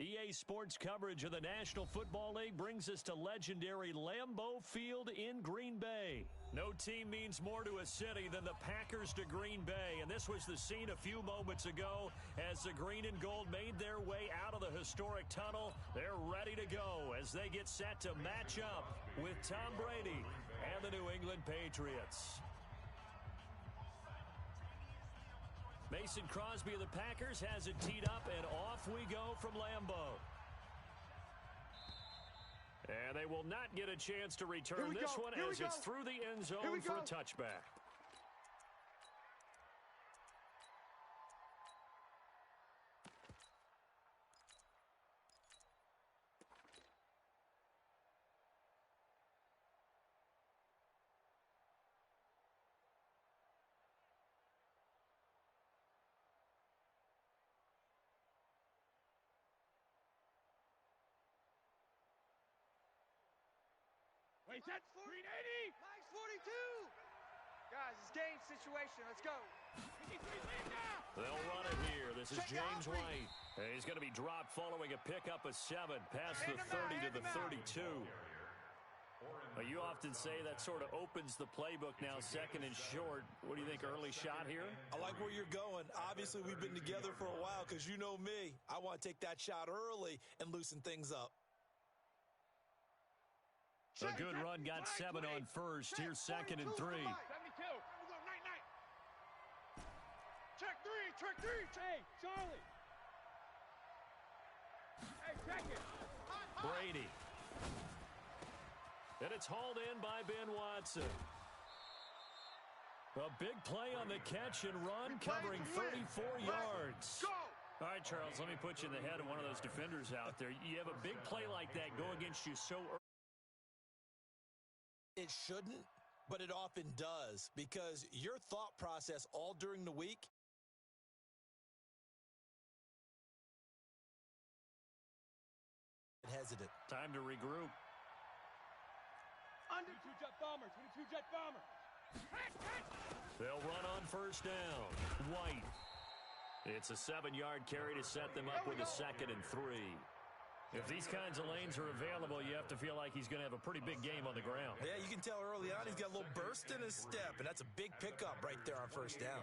EA Sports coverage of the National Football League brings us to legendary Lambeau Field in Green Bay. No team means more to a city than the Packers to Green Bay, and this was the scene a few moments ago as the green and gold made their way out of the historic tunnel. They're ready to go as they get set to match up with Tom Brady and the New England Patriots. Mason Crosby of the Packers has it teed up, and off we go from Lambeau. And they will not get a chance to return this one as it's through the end zone for a touchback. Wait, that's 380! Mike's 42! Guys, it's game situation. Let's go. They'll run it here. This is James White. He's going to be dropped following a pickup of 7 past the 30 to the 32. You often say that sort of opens the playbook now, second and short. What do you think, early shot here? I like where you're going. Obviously, we've been together for a while because you know me. I want to take that shot early and loosen things up. A good run got 7 on first. Here's second and 3. 72. Check three. Hey, Charlie. Hey, check it. Brady. And it's hauled in by Ben Watson. A big play on the catch and run, covering 34 yards. Go! All right, Charles, let me put you in the head of one of those defenders out there. You have a big play like that go against you so early. It shouldn't, but it often does because your thought process all during the week hesitant. Time to regroup. Under 22 jet bomber. They'll run on first down. White. It's a 7-yard carry to set them up with a second and 3. If these kinds of lanes are available, you have to feel like he's going to have a pretty big game on the ground. Yeah, you can tell early on he's got a little burst in his step, and that's a big pickup right there on first down.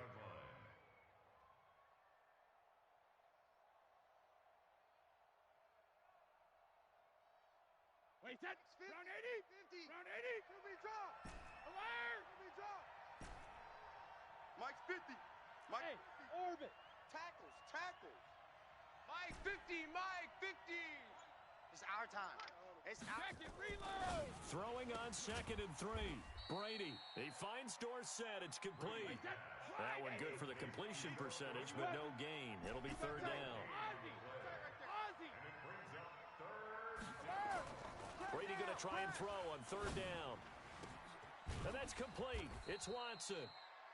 Wait, that's 50. round 80. 50. Round 80. It'll be dropped. Alert. It'll be dropped. Mike's 50. Mike Hey, 50. orbit. Tackles. Mike 50. It's our time. It's our Check it, reload. Throwing on second and 3. Brady. He finds Dorsett. It's complete. That one good for the completion percentage, but no gain. It'll be third down. Ozzy. Brady going to try and throw on third down. And that's complete. It's Watson.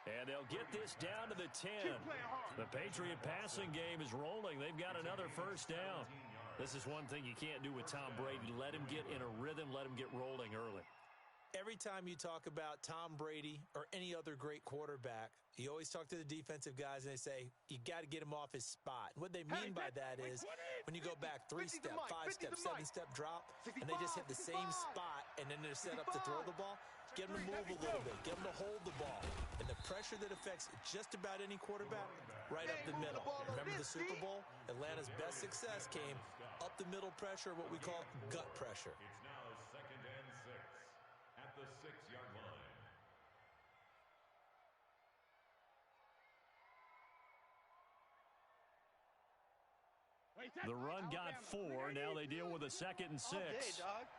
And they'll get this down to the 10. The Patriot passing game is rolling. They've got another first down. This is one thing you can't do with Tom Brady. Let him get in a rhythm. Let him get rolling early. Every time you talk about Tom Brady or any other great quarterback, you always talk to the defensive guys and they say, you got to get him off his spot. What they mean by that is when you go back 3-step, 5-step, 7-step drop, and they just hit the same spot and then they're set up to throw the ball, get them to move a little bit, get them to hold the ball. And the pressure that affects just about any quarterback, right up the middle. Remember the Super Bowl? Atlanta's best success came up the middle pressure, what we call gut pressure. It's now second and 6 at the 6-yard line. Wait, that's The run got 4. Now they deal with a second and 6. Hey, dog.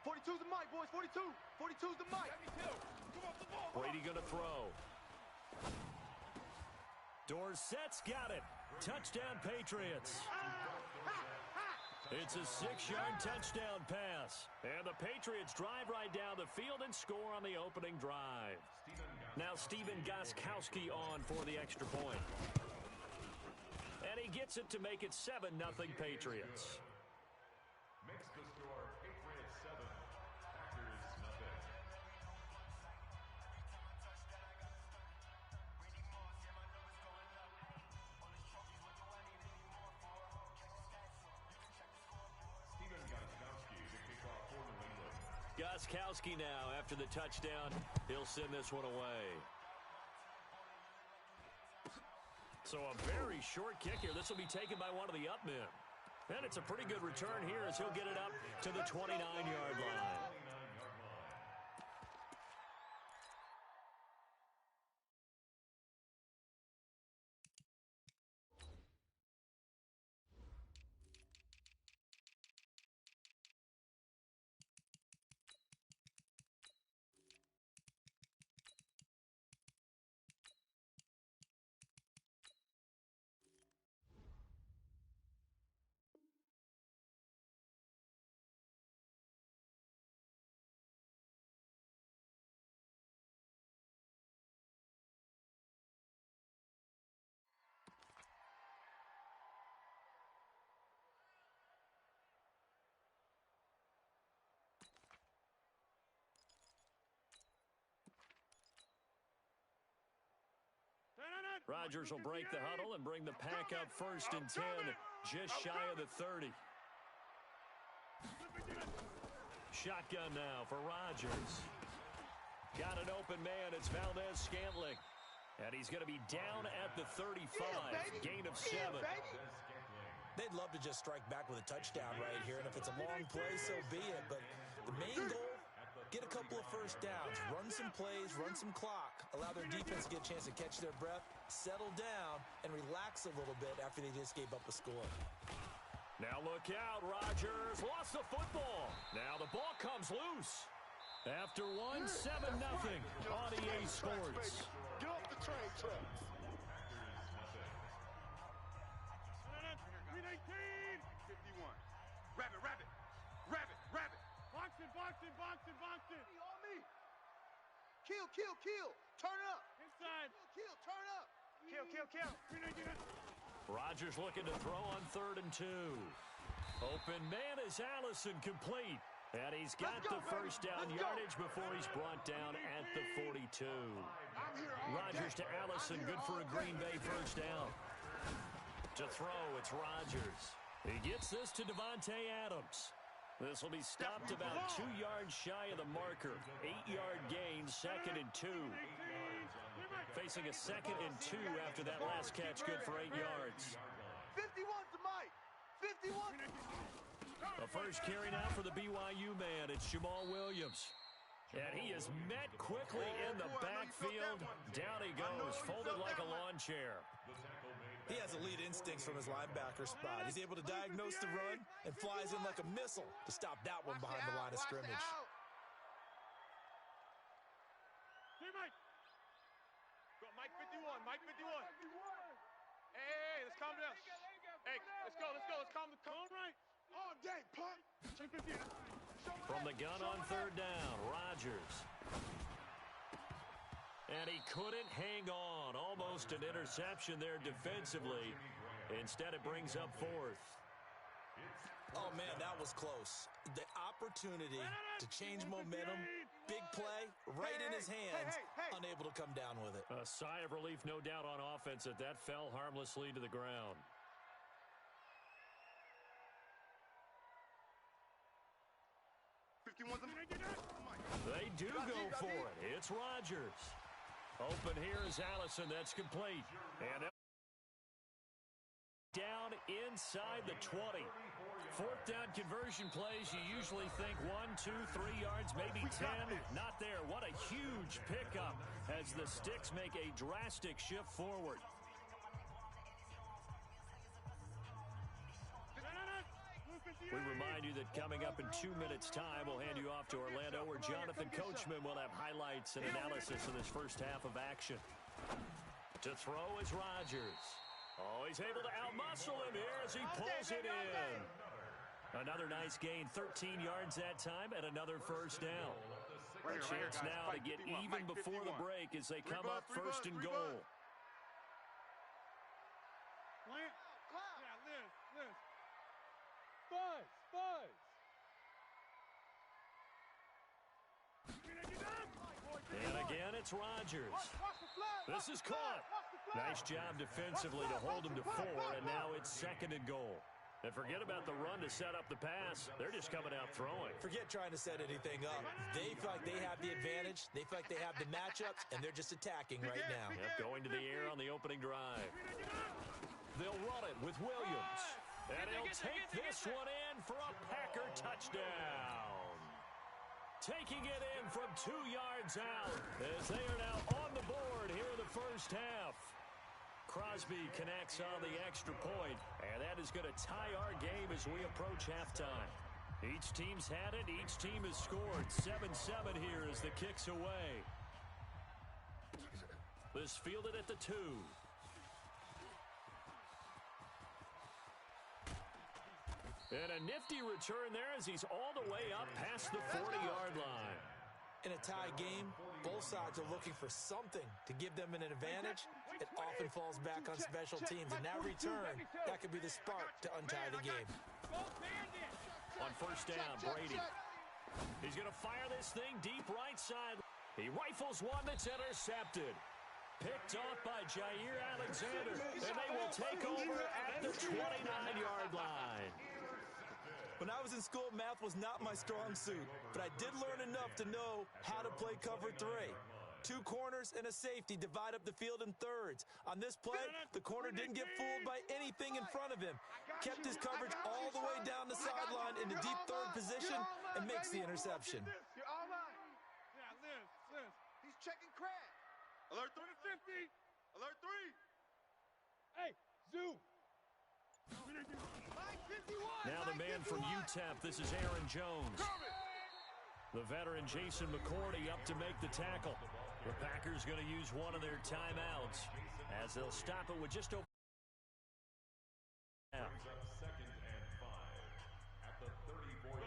42's the mic, boys. 42. 42's the mic. 72. Come off the ball. Brady going to throw. Dorsett's got it. Touchdown, Patriots. It's a 6-yard touchdown pass. And the Patriots drive right down the field and score on the opening drive. Now Steven Gostkowski on for the extra point. And he gets it to make it 7-0 Patriots. Makes the score Patriots 7, Packers nothing. Gostkowski now after the touchdown. He'll send this one away. So a very short kick here. This will be taken by one of the up men. And it's a pretty good return here as he'll get it up to the 29-yard line. Rodgers will break the huddle and bring the pack up 1st and 10, just shy of the 30. Shotgun now for Rodgers. Got an open man. It's Valdez-Scantling. And he's going to be down at the 35. Gain of 7. They'd love to just strike back with a touchdown right here, and if it's a long play, so be it. But the main goal, get a couple of first downs, run some plays, run some clock, allow their defense to get a chance to catch their breath, settle down, and relax a little bit after they just gave up a score. Now look out, Rodgers lost the football. Now the ball comes loose. After 7-0 on EA Sports. Get off the train tracks. 51. Rabbit. Box it. On me. Kill. Turn up. Inside. Kill. Turn up. Kill. Rodgers looking to throw on 3rd and 2. Open man is Allison, complete. And he's got the first down yardage before he's brought down at the 42. Rodgers to Allison, good for a Green Bay first down. To throw, it's Rodgers. He gets this to Devontae Adams. This will be stopped about 2 yards shy of the marker. 8-yard gain, 2nd and 2. Facing a 2nd and 2 after that last catch, good for 8 yards. 51 to Mike. 51. The first carry now for the BYU man. It's Jamal Williams. And he is met quickly in the backfield. Down he goes, folded like a lawn chair. He has elite instincts from his linebacker spot. He's able to diagnose the run and flies in like a missile to stop that one behind the line of scrimmage. Here, Mike. Go, Mike 51. Hey, let's calm down. Hey, let's go. Let's calm down. All right. All day, punk. From the gun on 3rd down, Rodgers. And he couldn't hang on. Almost an interception there defensively. Instead, it brings up 4th. Oh, man, that was close. The opportunity to change momentum, big play, right in his hands, unable to come down with it. A sigh of relief, no doubt, on offense that fell harmlessly to the ground. They do go for it. It's Rodgers. Open here is Allison. That's complete. And down inside the 20. 4th down conversion plays, you usually think 1, 2, 3 yards, maybe 10. Not there. What a huge pickup as the Sticks make a drastic shift forward. We remind you that coming up in 2 minutes' time, we'll hand you off to Orlando, where Jonathan Coachman will have highlights and analysis of this first half of action. To throw is Rodgers. Oh, he's able to outmuscle him here as he pulls it in. Another nice gain, 13 yards that time, and another first down. A chance now to get even before the break as they come up 1st and goal. And again, it's Rodgers. This is caught. Nice job defensively to hold him to 4, and now it's 2nd and goal. And forget about the run to set up the pass. They're just coming out throwing. Forget trying to set anything up. They feel like they have the advantage. They feel like they have the matchups, and they're just attacking right now. Yep, going to the air on the opening drive. They'll run it with Williams. And he'll take this one in for a Packer touchdown. Taking it in from 2 yards out as they are now on the board here in the first half. Crosby connects on the extra point, and that is going to tie our game as we approach halftime. Each team's had it. Each team has scored. 7-7 here as the kick's away. This fielded at the 2. And a nifty return there as he's all the way up past the 40-yard line. In a tie game, both sides are looking for something to give them an advantage. It often falls back on special teams, and that return, that could be the spark to untie the game. On first down, Brady. He's going to fire this thing deep right side. He rifles one that's intercepted. Picked off by Jair Alexander, and they will take over at the 29-yard line. When I was in school, math was not my strong suit, but I did learn enough to know how to play cover 3. 2 corners and a safety divide up the field in thirds. On this play, the corner didn't get fooled by anything in front of him. Kept his coverage all the way down the sideline in the deep third position and makes the interception. You're all right. Yeah, Liz. He's checking crack. Alert 3 to 50. Alert 3. Hey, zoom. Now the man from UTEP, this is Aaron Jones. The veteran Jason McCourty up to make the tackle. The Packers going to use one of their timeouts as they'll stop it with just over.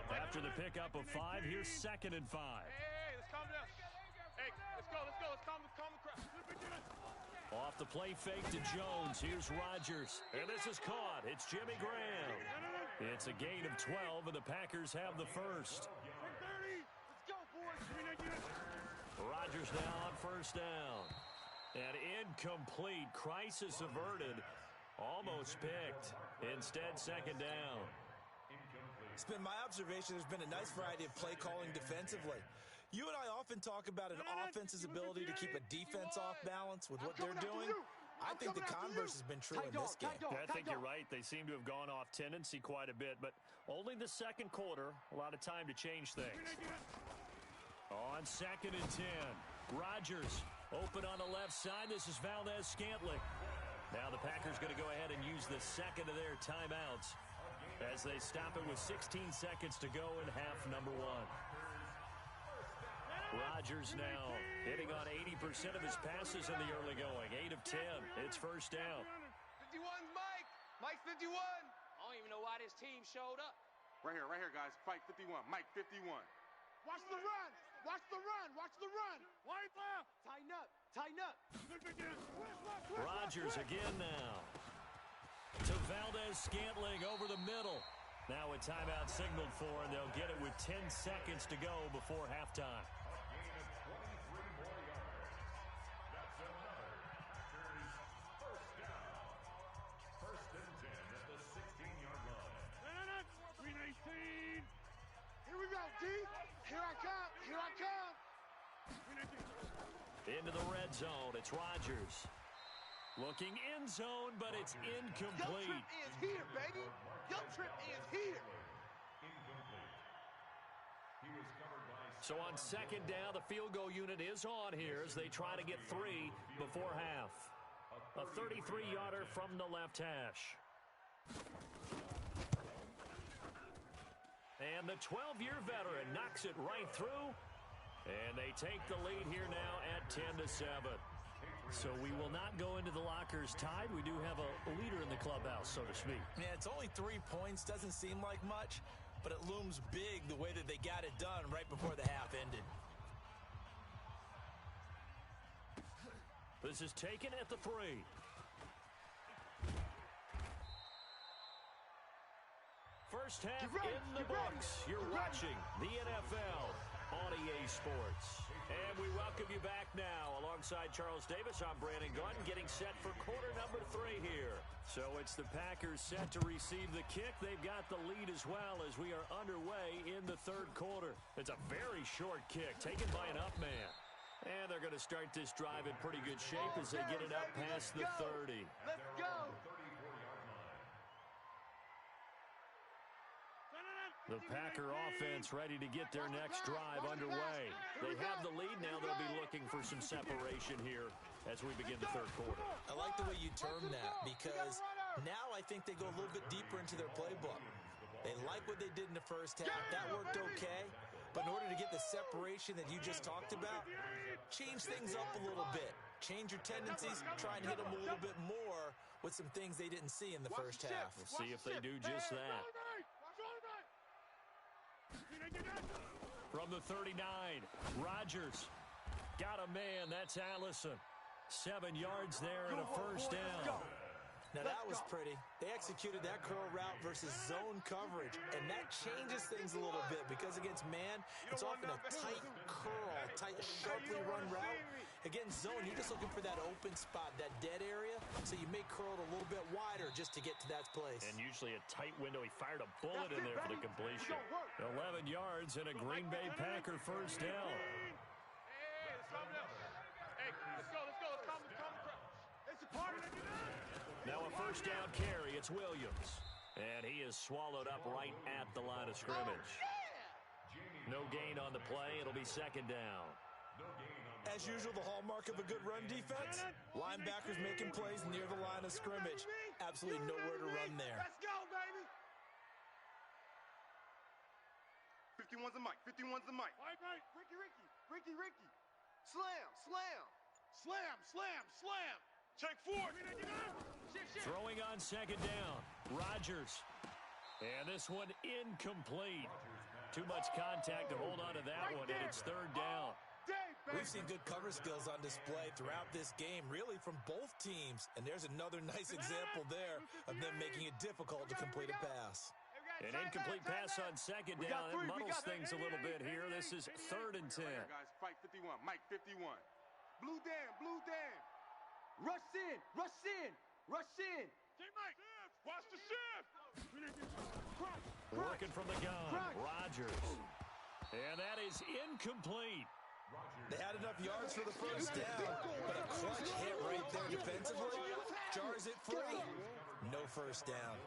After the pickup of 5, here's 2nd and 5. Hey, let's calm down. Hey, let's go. Let's calm the crowd. Off the play fake to Jones. Here's Rodgers. And this is caught. It's Jimmy Graham. It's a gain of 12, and the Packers have the first. Let's go, boys. Rodgers now on first down. And incomplete. Crisis averted. Almost picked. Instead, 2nd down. It's been my observation there's been a nice variety of play calling defensively. You and I often talk about an offense's ability to keep a defense off balance with what they're doing. I think the converse has been true in this game. I think you're right. They seem to have gone off tendency quite a bit, but only the second quarter, a lot of time to change things. On 2nd and 10, Rodgers open on the left side. This is Valdez-Scantling. Now the Packers going to go ahead and use the second of their timeouts as they stop it with 16 seconds to go in half number 1. Rodgers now hitting on 80% of his passes in the early going. 8 of 10. It's first down. 51's Mike. Mike's 51. I don't even know why this team showed up. Right here, guys. Fight 51. Mike 51. Watch the run. Watch the run. Wide left. Tighten up. Rodgers again now. To Valdez-Scantling over the middle. Now a timeout signaled for, and they'll get it with 10 seconds to go before halftime. Here I come. Into the red zone. It's Rodgers. Looking in zone, but it's incomplete. Your trip is here, baby. Your trip is here. So on 2nd down, the field goal unit is on here as they try to get 3 before half. A 33-yarder from the left hash. And the 12-year veteran knocks it right through. And they take the lead here now at 10-7. So we will not go into the lockers tied. We do have a leader in the clubhouse, so to speak. Yeah, it's only 3 points. Doesn't seem like much, but it looms big the way that they got it done right before the half ended. This is taken at the 3. First half in the books. You're watching the NFL on EA Sports. And we welcome you back now. Alongside Charles Davis, I'm Brandon Gordon, getting set for quarter number 3 here. So it's the Packers set to receive the kick. They've got the lead as well as we are underway in the third quarter. It's a very short kick taken by an up man. And they're going to start this drive in pretty good shape as they get it up past the 30. Let's go. The Packer offense ready to get their next drive underway. They have the lead now. They'll be looking for some separation here as we begin the third quarter. I like the way you term that because now I think they go a little bit deeper into their playbook. They like what they did in the first half. That worked okay. But in order to get the separation that you just talked about, change things up a little bit. Change your tendencies, try and hit them a little bit more with some things they didn't see in the first half. We'll see if they do just that. From the 39, Rodgers got a man. That's Allison. 7 yards there and a first down. Now, that was pretty. They executed that curl route versus zone coverage, and that changes things a little bit because against man, it's often a tight curl, tight, sharply run route. Against zone, you're just looking for that open spot, that dead area, so you may curl it a little bit wider just to get to that place. And usually a tight window. He fired a bullet in there for the completion. 11 yards and a Green Bay Packer first down. Hey, let's calm down. Hey, let's go. Let's calm the crowd. It's a party. Now a first down carry. It's Williams. And he is swallowed up right at the line of scrimmage. No gain on the play. It'll be second down. As usual, the hallmark of a good run defense, linebackers making plays near the line of scrimmage. Absolutely nowhere to run there. Let's go, baby. 51's the mic. 51's the mic. All right. Ricky. Slam. Check 4. Throwing on second down. Rodgers. And this one incomplete. Too much contact to hold on to that one, and it's third down. We've seen good cover skills on display throughout this game, really from both teams. And there's another nice example there of them making it difficult to complete a pass. An incomplete pass on second down. That muddles things a little bit here. This is 3rd and 10. Guys, fight 51. Mike 51. Blue Dan. Rush in. Hey, Mike. Watch the shift. Working from the gun. Rodgers. And that is incomplete. They had enough yards for the first down, but a clutch hit right there defensively jars it free. No first down.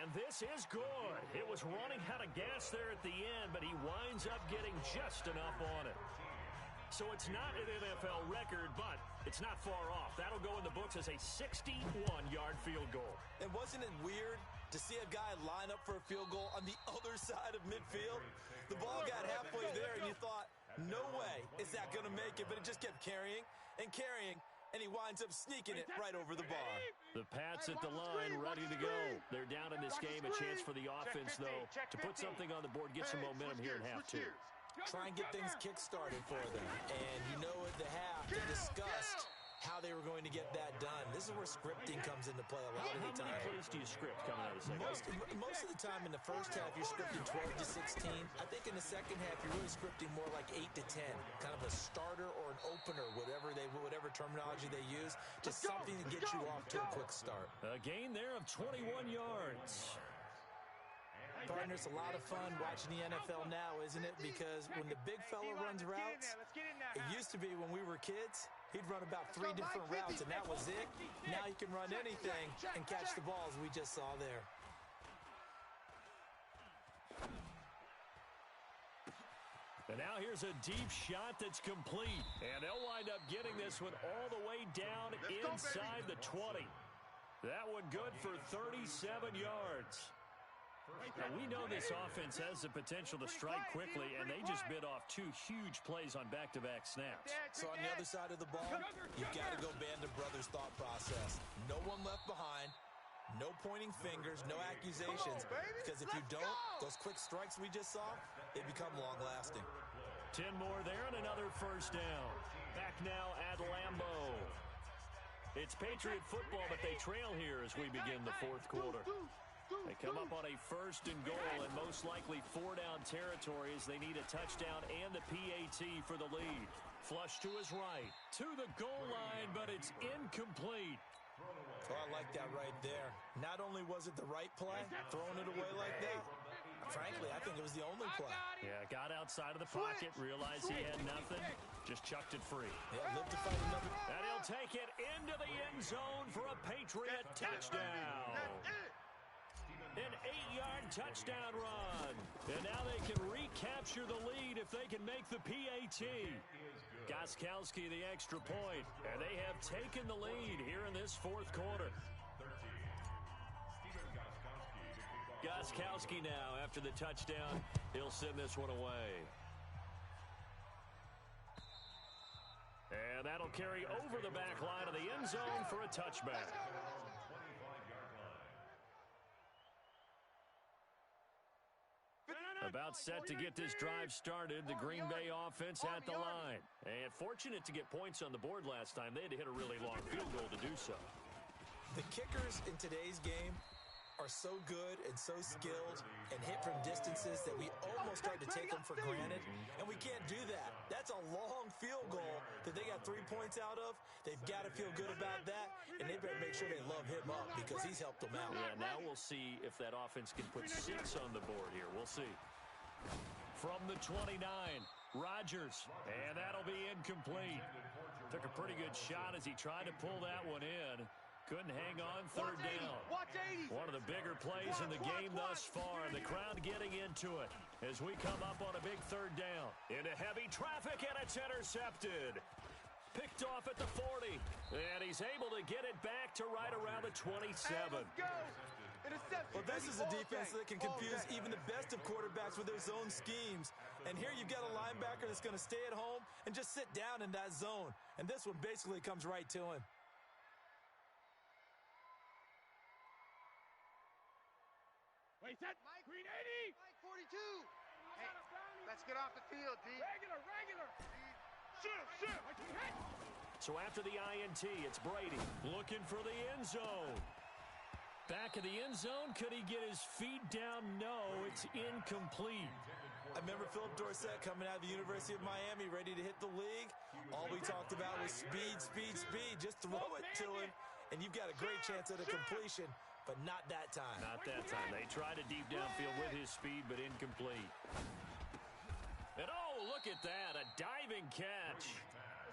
And this is good. It was running out of gas there at the end, but he winds up getting just enough on it. So it's not an NFL record, but it's not far off. That'll go in the books as a 61-yard field goal. And wasn't it weird to see a guy line up for a field goal on the other side of midfield? The ball got halfway there, and you thought, no way is that going to make it, but it just kept carrying, and he winds up sneaking it right over the bar. The Pats at the line, ready to go. They're down in this game. A chance for the offense, though, to put something on the board, get some momentum here in half 2. Try and get things kick-started for them. And you know at the half, they discussed how they were going to get that done. This is where scripting comes into play a lot of the time. How many plays do you script coming out of the second half? Most of the time in the first half, you're scripting 12 to 16. I think in the second half, you're really scripting more like 8 to 10. Kind of a starter or an opener, whatever terminology they use. Just something to get you off to a quick start. A gain there of 21 yards. Partner, it's a lot of fun watching the NFL now, isn't it? Because when the big fella runs routes, it used to be when we were kids, he'd run about 3 different routes, and that was it. Now you can run anything and catch the balls we just saw there. And now here's a deep shot that's complete. And they'll wind up getting this one all the way down inside the 20. That one good for 37 yards. Now, we know this offense has the potential to strike quickly, and they just bit off 2 huge plays on back-to-back snaps. So on the other side of the ball, you've got to go Band of Brothers thought process. No one left behind, no pointing fingers, no accusations, because if you don't, those quick strikes we just saw, they become long-lasting. 10 more there and another first down. Back now at Lambeau. It's Patriot football, but they trail here as we begin the fourth quarter. They come up on a 1st and goal and most likely 4-down territory as they need a touchdown and the PAT for the lead. Flush to his right, to the goal line, but it's incomplete. Oh, I like that right there. Not only was it the right play, throwing it away like that, frankly, I think it was the only play. Yeah, got outside of the pocket, realized he had nothing, just chucked it free. Yeah, lived to fight another. And he'll take it into the end zone for a Patriot touchdown. An 8-yard touchdown run. And now they can recapture the lead if they can make the PAT. Gostkowski the extra point. And they have taken the lead here in this fourth quarter. Gostkowski now after the touchdown. He'll send this one away. And that'll carry over the back line of the end zone for a touchback. About set to get this drive started, the Green Bay offense at the line. And fortunate to get points on the board last time. They had to hit a really long field goal to do so. The kickers in today's game are so good and so skilled and hit from distances that we almost start to take them for granted, and we can't do that. That's a long field goal that they got 3 points out of. They've got to feel good about that, and they better make sure they love him up because he's helped them out. Yeah, now we'll see if that offense can put 6 on the board here. We'll see. From the 29, Rodgers, and that'll be incomplete. Took a pretty good shot as he tried to pull that one in. Couldn't hang on, third down. One of the bigger plays in the game thus far, and the crowd getting into it as we come up on a big third down. Into heavy traffic, and it's intercepted. Picked off at the 40, and he's able to get it back to right around the 27. Well, this is a defense that can confuse even the best of quarterbacks with their zone schemes. And here you've got a linebacker that's going to stay at home and just sit down in that zone. And this one basically comes right to him. Wait, set. Mike, green 80. Mike 42. Hey, let's get off the field, D. Regular. Shift. So after the INT, it's Brady looking for the end zone. Back of the end zone, could he get his feet down? No, it's incomplete. I remember Philip Dorsett coming out of the University of Miami ready to hit the league. All we talked about was speed. Just throw it to him, and you've got a great chance at a completion, but not that time. Not that time. They tried a deep downfield with his speed, but incomplete. And oh, look at that, a diving catch.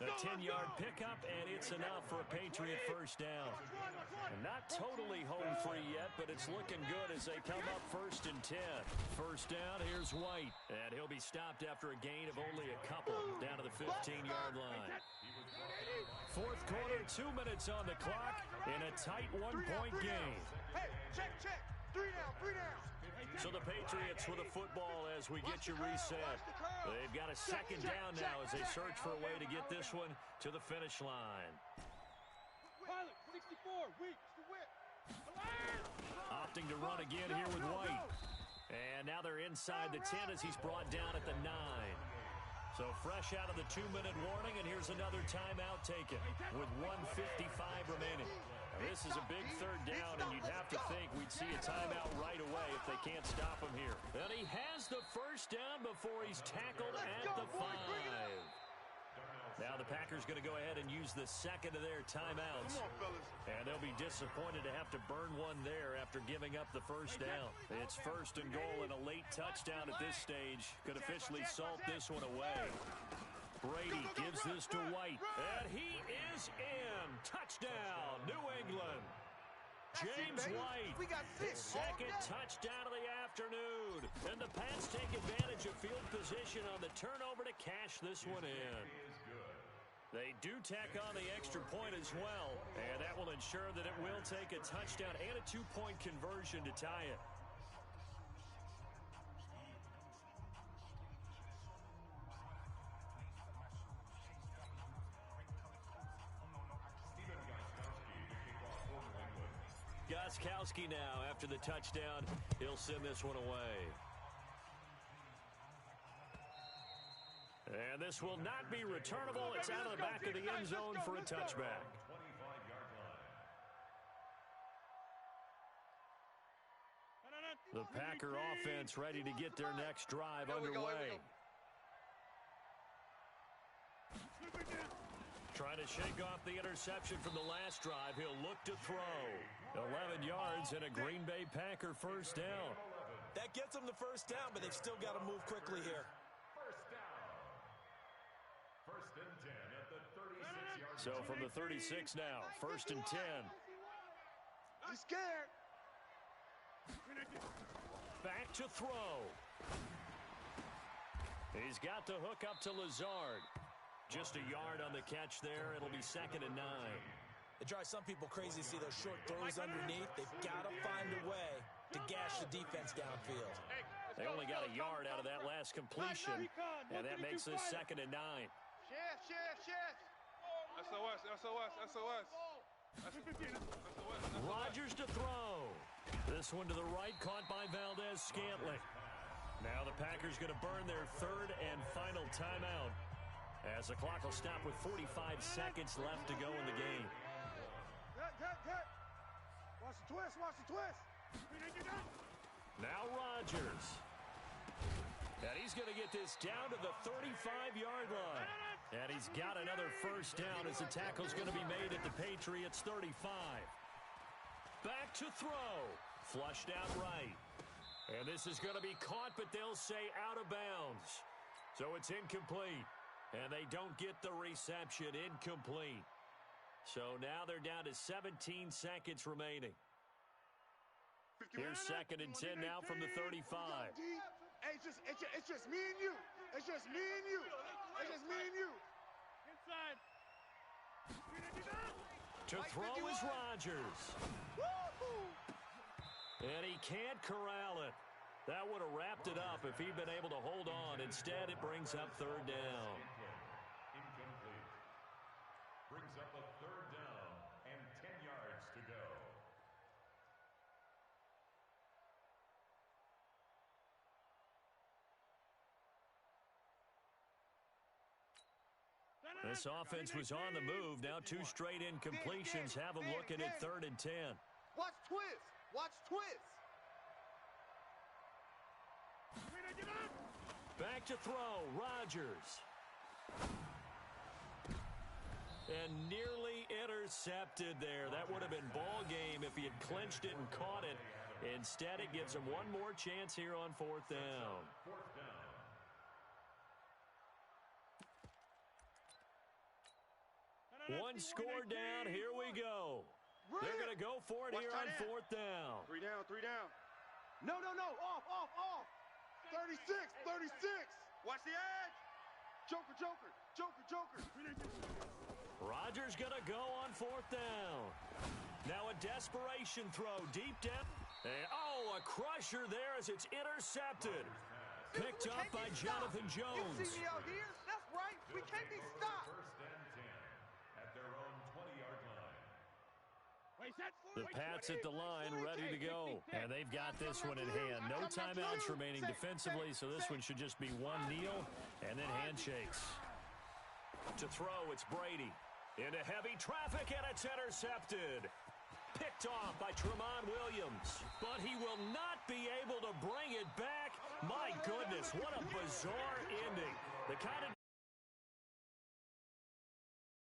A 10-yard pickup, and it's enough for a Patriot first down. And not totally home free yet, but it's looking good as they come up 1st and 10. First down, here's White. And he'll be stopped after a gain of only a couple down to the 15-yard line. Fourth quarter, 2 minutes on the clock in a tight one-point game. Hey, check. 3 down. So the Patriots with a football as we get you reset. They've got a second down now as they search for a way to get this one to the finish line. Pilot, 64, weak, the whip. Opting to run again here with White. And now they're inside the 10 as he's brought down at the 9. So fresh out of the 2-minute warning, and here's another timeout taken with 1:55 remaining. This is a big third down, and you'd have to think we'd see a timeout right away if they can't stop him here. And he has the first down before he's tackled at the 5. Now the Packers going to go ahead and use the second of their timeouts. And they'll be disappointed to have to burn one there after giving up the first down. It's 1st and goal, and a late touchdown at this stage could officially salt this one away. Brady gives this to White, and he is in. Touchdown, New England. James White, his second touchdown of the afternoon. And the Pats take advantage of field position on the turnover to cash this one in. They do tack on the extra point as well, and that will ensure that it will take a touchdown and a 2-point conversion to tie it. Gostkowski now after the touchdown. He'll send this one away. And this will not be returnable. It's out of the back of the end zone for a touchback. The Packer offense ready to get their next drive Here we go, underway. here we go. Trying to shake off the interception from the last drive. He'll look to throw. 11 yards and a Green Bay Packer first down. That gets them the first down, but they've still got to move quickly here. First down. First and 10 at the 36-yard line. So from the 36 now, first and 10. He's scared. Back to throw. He's got the hook up to Lazard. Just a yard on the catch there. It'll be second and 9. It drives some people crazy to see those short throws underneath. They've got to find a way to gash the defense downfield. They only got a yard out of that last completion, and that makes this second and 9. Shift. SOS, SOS, SOS. Rodgers to throw. This one to the right, caught by Valdez-Scantling. Now the Packers going to burn their third and final timeout, as the clock will stop with 45 seconds left to go in the game. Cut. Watch the twist. Now Rodgers. And he's going to get this down to the 35-yard line. And he's got another first down as the tackle's going to be made at the Patriots' 35. Back to throw. Flushed out right. And this is going to be caught, but they'll say out of bounds. So it's incomplete. And they don't get the reception. Incomplete. So now they're down to 17 seconds remaining. Here's second and 10 now from the 35. Hey, it's just me and you. It's just me and you. Inside. To throw is Rodgers. And he can't corral it. That would have wrapped it up if he'd been able to hold on. Instead, it brings up third down. Incomplete. Brings up a third down and 10 yards to go. This offense was on the move. Now two straight incompletions have them looking at third and 10. Watch twist. Back to throw. Rodgers. And nearly intercepted there. That would have been ball game if he had clinched it and caught it. Instead, it gives him one more chance here on fourth down. Fourth down. One score down. Here we go. They're going to go for it here on fourth down. Three down. No. Off. 36. Watch the edge. Joker. Rodgers going to go on fourth down. Now a desperation throw deep down. And, a crusher there as it's intercepted. Picked up by Jonathan Jones. You see me out here? That's right. We can't be stopped. First and 10 at their own 20-yard line. The Pats at the line ready to go. And they've got this one in hand. No timeouts remaining defensively, so this one should just be one kneel and then handshakes. To throw, it's Brady. Into heavy traffic, and it's intercepted. Picked off by Tramon Williams. But he will not be able to bring it back. My goodness, what a bizarre ending. The kind of